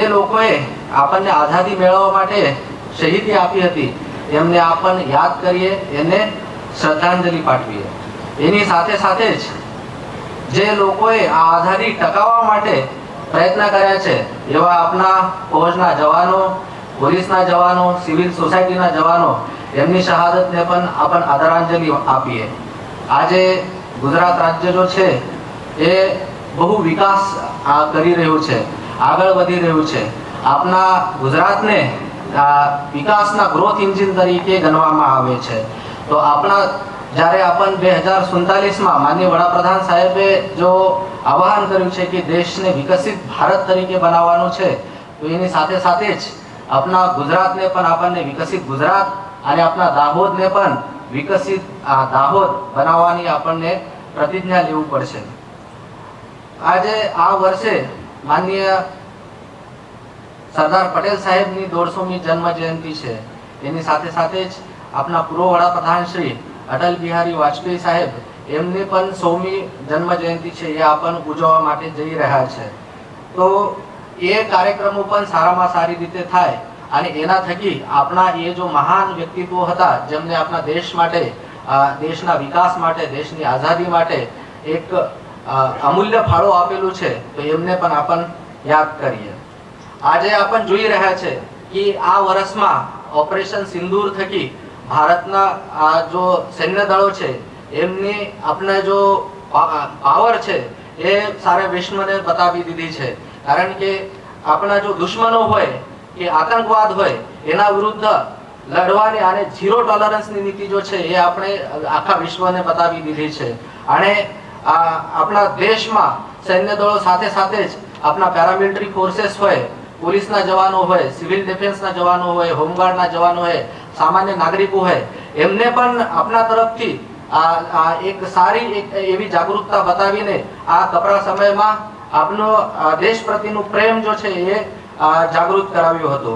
જે લોકોએ આપણને આઝાદી મેળવવા માટે શહીદી આપી હતી એમને આપણને યાદ કરીએ, એને શ્રદ્ધાંજલિ પાઠવીએ। એની સાથે સાથે જ જે લોકોએ આ આઝાદી ટકાવવા માટે પ્રયત્ન કર્યા છે એવા આપણા ફૌજના જવાનો, પોલીસના જવાનો, સિવિલ સોસાયટીના જવાનો, એમની શહાદતને પણ આપણે આદરાંજલિ આપીએ। આજે ગુજરાત રાજ્ય જો છે એ બહુ વિકાસ કરી રહ્યું છે, આગળ વધી રહ્યું છે। આપણા ગુજરાતને વિકાસના ગ્રોથ એન્જિન તરીકે ગણવામાં આવે છે। તો આપણા જ્યારે આપણ 2047માં માનનીય વડાપ્રધાન સાહેબે જો આહ્વાન કર્યું છે કે દેશને વિકસિત ભારત તરીકે બનાવવાનું છે, તો એની સાથે સાથે જ આપણા ગુજરાતને પણ આપણને વિકસિત ગુજરાત અને આપણા દાહોદને પણ વિકસિત દાહોદ બનાવવાની આપણને પ્રતિજ્ઞા લેવું પડશે। આજે આ વર્ષે માનનીય સરદાર પટેલ સાહેબની 150મી જન્મ જયંતિ છે। એની સાથે સાથે જ આપણા પૂર્વ વડાપ્રધાન શ્રી અટલ બિહારી વાજપેયી સાહેબ એમની પણ 100મી જન્મ જયંતિ છે, એ આપણને ઉજવવા માટે જઈ રહ્યા છે। તો એ કાર્યક્રમો પણ સારામાં સારી રીતે થાય અને એના થકી આપણા એ જો મહાન વ્યક્તિત્વો હતા જેમને આપણા દેશ માટે, દેશના વિકાસ માટે, દેશની આઝાદી માટે એક અમૂલ્ય ફાળો આપેલું છે, તો એમને પણ આપણે યાદ કરીએ। આજે આપણે જોઈ રહ્યા છે કે આ વર્ષમાં ઓપરેશન સિંદૂર થકી ભારતના જો સૈન્ય દળો છે એમની આપણે જો પાવર છે એ સારા વિશ્વને બતાવી દીધી છે। કારણ કે આપણા જો દુશ્મનો હોય કે આતંકવાદ હોય એના વિરુદ્ધ લડવાની અને ઝીરો ટોલરન્સની નીતિ જો છે એ આપણે આખા વિશ્વને બતાવી દીધી છે। અને આપણા દેશમાં સૈન્ય દળો સાથે સાથે જ આપણા પેરામિલિટરી ફોર્सेस હોય, પોલીસના જવાનો હોય, સિવિલ ડિફેન્સના જવાનો હોય, હોમગાર્ડના જવાનો હોય, સામાન્ય નાગરિકો હોય, એમને પણ આપણા તરફથી એક સારી એક એવી જાગૃતતા બતાવીને આ કપરા સમયમાં આપનો દેશ પ્રત્યેનું પ્રેમ જો છે એ જાગૃત કરાવ્યો હતો।